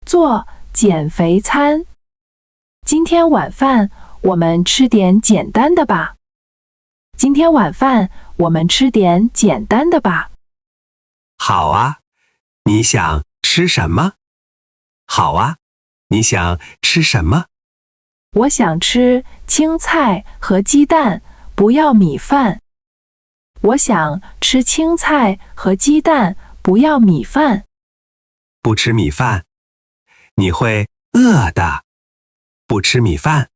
做减肥餐。今天晚饭我们吃点简单的吧。今天晚饭我们吃点简单的吧。好啊，你想吃什么？好啊，你想吃什么？我想吃青菜和鸡蛋，不要米饭。我想吃青菜和鸡蛋，不要米饭。不吃米饭，你会饿的。不吃米饭，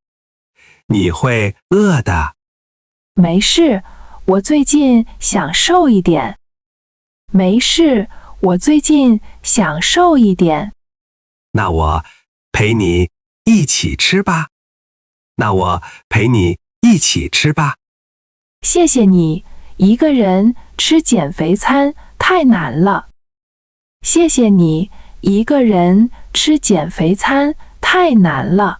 你会饿的。没事，我最近想瘦一点。没事，我最近想瘦一点。那我陪你一起吃吧。那我陪你一起吃吧。谢谢你，一个人吃减肥餐太难了。谢谢你，一个人吃减肥餐太难了。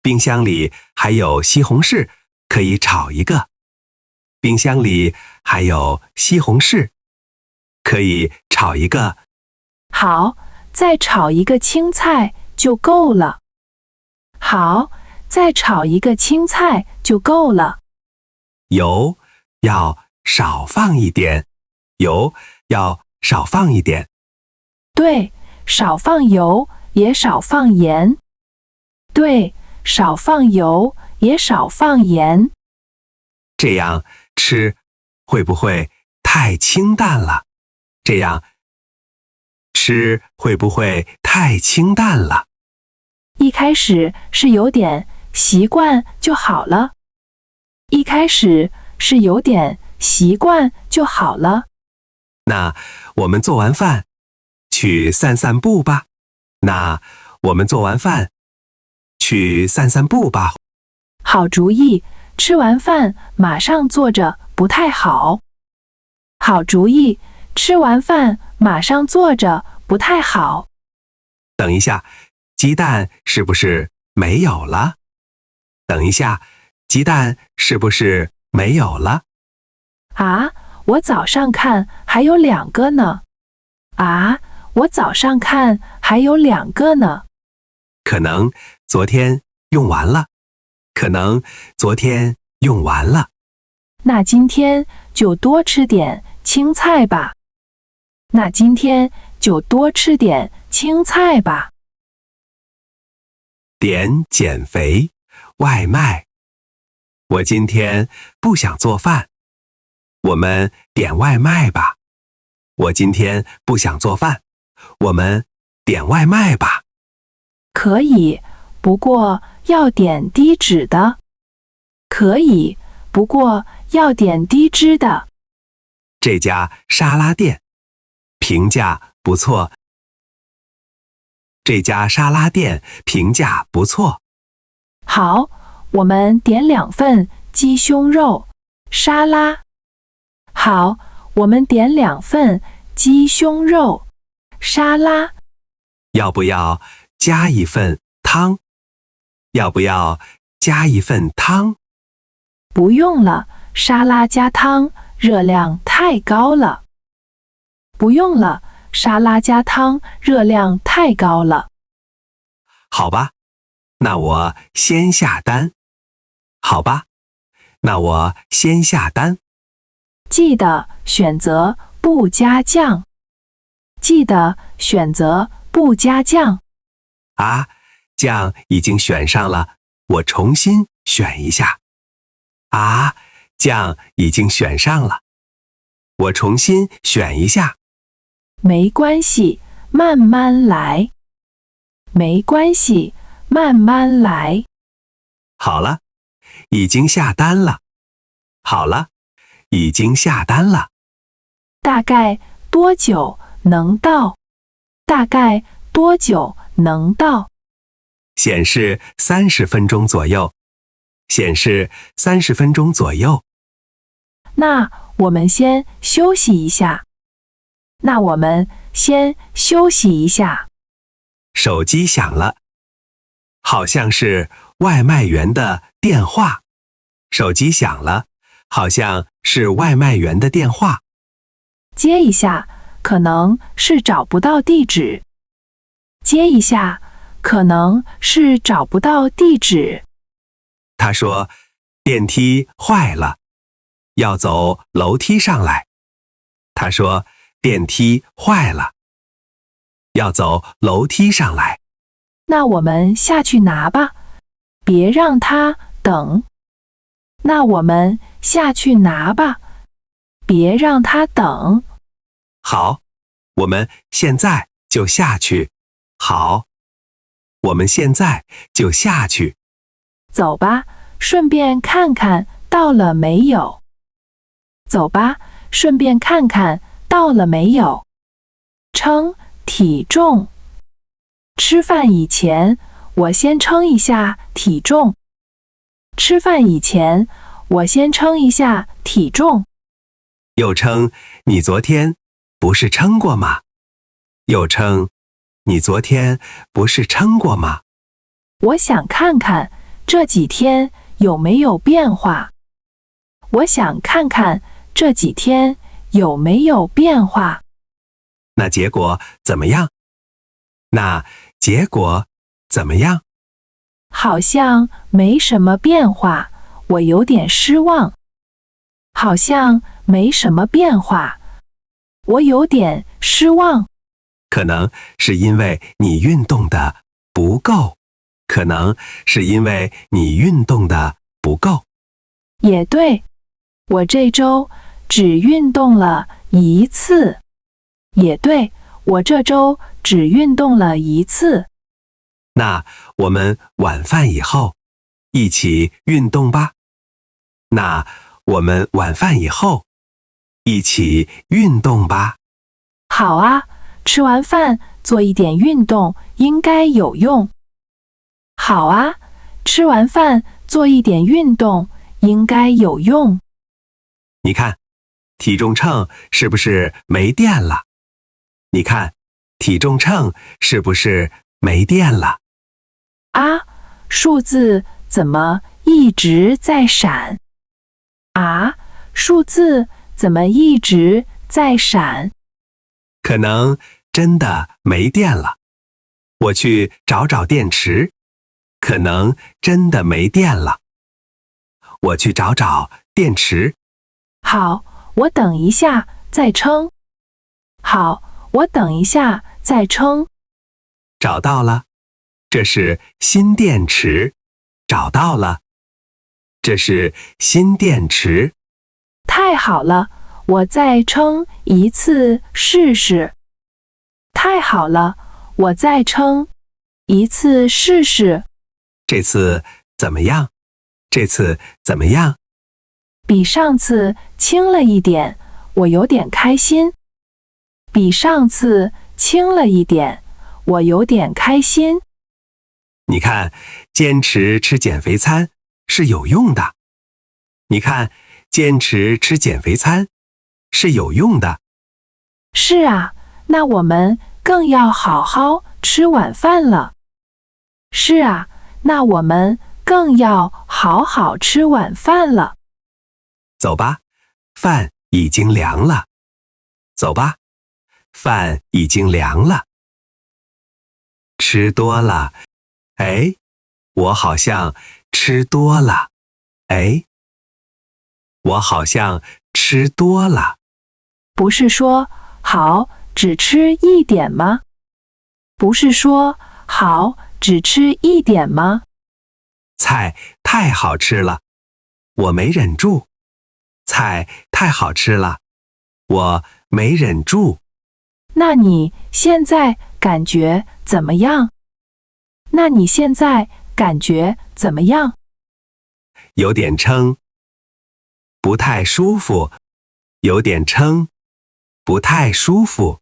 冰箱里还有西红柿，可以炒一个。冰箱里还有西红柿，可以炒一个。好，再炒一个青菜就够了。好，再炒一个青菜就够了。油要少放一点，油要少放一点。对，少放油也少放盐。对，少放油也少放盐。这样吃会不会太清淡了？这样吃会不会太清淡了？一开始是有点习惯就好了。一开始是有点习惯就好了。那我们做完饭去散散步吧。那我们做完饭去散散步吧。好主意，吃完饭马上坐着不太好。好主意，吃完饭马上坐着不太好。等一下，鸡蛋是不是没有了？等一下，鸡蛋是不是没有了？啊，我早上看还有2个呢。啊，我早上看还有2个呢。可能昨天用完了。可能昨天用完了。那今天就多吃点青菜吧。那今天就多吃点青菜吧。点减肥外卖。我今天不想做饭，我们点外卖吧。我今天不想做饭，我们点外卖吧。可以，不过要点低脂的。可以，不过要点低脂的。这家沙拉店评价不错。这家沙拉店评价不错。好，我们点2份鸡胸肉沙拉。好，我们点2份鸡胸肉沙拉。要不要加一份汤？要不要加一份汤？不用了，沙拉加汤热量太高了。不用了，沙拉加汤热量太高了。好吧，那我先下单。好吧，那我先下单。记得选择不加酱。记得选择不加酱。啊，酱已经选上了，我重新选一下。啊，酱已经选上了，我重新选一下。没关系，慢慢来。没关系，慢慢来。好了，已经下单了。好了，已经下单了。大概多久能到？大概多久能到？显示30分钟左右。显示30分钟左右。那我们先休息一下。那我们先休息一下。手机响了，好像是外卖员的电话。手机响了，好像是外卖员的电话。接一下，可能是找不到地址。接一下，可能是找不到地址。他说电梯坏了，要走楼梯上来。他说电梯坏了，要走楼梯上来。那我们下去拿吧，别让他等。那我们下去拿吧，别让他等。好，我们现在就下去。好，我们现在就下去。走吧，顺便看看到了没有。走吧，顺便看看到了没有。称体重。吃饭以前，我先称一下体重。吃饭以前，我先称一下体重。又称你昨天不是称过吗？又称你昨天不是称过吗？我想看看这几天有没有变化。我想看看这几天有没有变化。那结果怎么样？那结果怎么样？好像没什么变化，我有点失望。好像没什么变化，我有点失望。可能是因为你运动的不够，可能是因为你运动的不够。也对，我这周只运动了一次。也对，我这周只运动了一次。那我们晚饭以后一起运动吧。那我们晚饭以后一起运动吧。好啊，吃完饭做一点运动应该有用。好啊，吃完饭做一点运动应该有用。你看，体重秤是不是没电了？你看，体重秤是不是没电了？啊，数字怎么一直在闪？啊，数字怎么一直在闪？可能真的没电了。我去找找电池。可能真的没电了。我去找找电池。好，我等一下再称。好，我等一下再称。找到了，这是新电池。找到了，这是新电池。太好了，我再称一次试试。太好了，我再称一次试试。这次怎么样？这次怎么样？比上次轻了一点，我有点开心。比上次轻了一点，我有点开心。你看，坚持吃减肥餐是有用的。你看，坚持吃减肥餐是有用的。是啊，那我们更要好好吃晚饭了。是啊，那我们更要好好吃晚饭了。走吧，饭已经凉了。走吧，饭已经凉了。吃多了，哎，我好像吃多了。哎，我好像吃多了。不是说好只吃一点吗？不是说好只吃一点吗？菜太好吃了，我没忍住。菜太好吃了，我没忍住。那你现在感觉怎么样？那你现在感觉怎么样？有点撑，不太舒服。有点撑，不太舒服。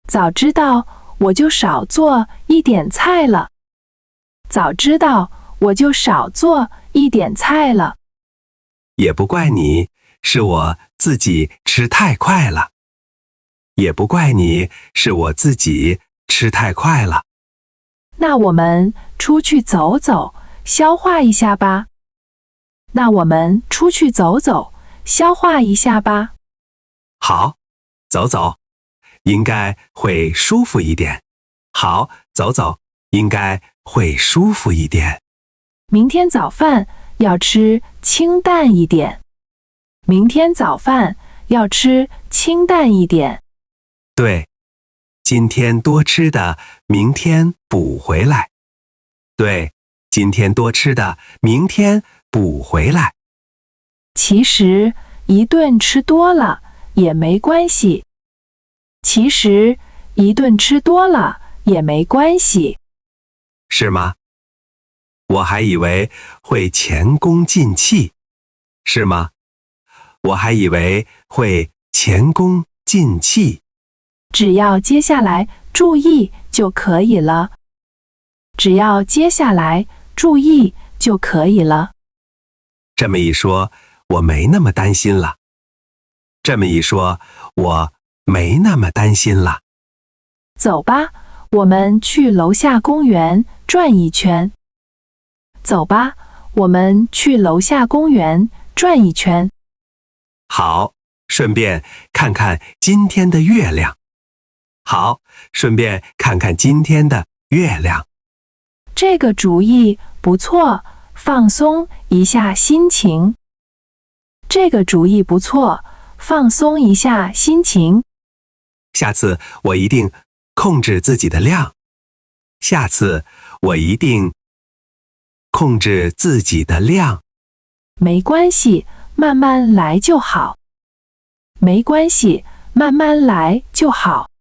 早知道我就少做一点菜了。早知道我就少做一点菜了。也不怪你，是我自己吃太快了。也不怪你，是我自己吃太快了。那我们出去走走，消化一下吧。那我们出去走走，消化一下吧。好，走走，应该会舒服一点。好，走走，应该会舒服一点。明天早饭要吃清淡一点。明天早饭要吃清淡一点。对，今天多吃的，明天补回来。对，今天多吃的，明天补回来。其实一顿吃多了也没关系。其实一顿吃多了也没关系。是吗？我还以为会前功尽弃，是吗？我还以为会前功尽弃。只要接下来注意就可以了。只要接下来注意就可以了。这么一说，我没那么担心了。这么一说，我没那么担心了。走吧，我们去楼下公园转一圈。走吧，我们去楼下公园转一圈。好，顺便看看今天的月亮。好，顺便看看今天的月亮。这个主意不错，放松一下心情。这个主意不错，放松一下心情。下次我一定控制自己的量。下次我一定控制自己的量。没关系，慢慢来就好。没关系，慢慢来就好。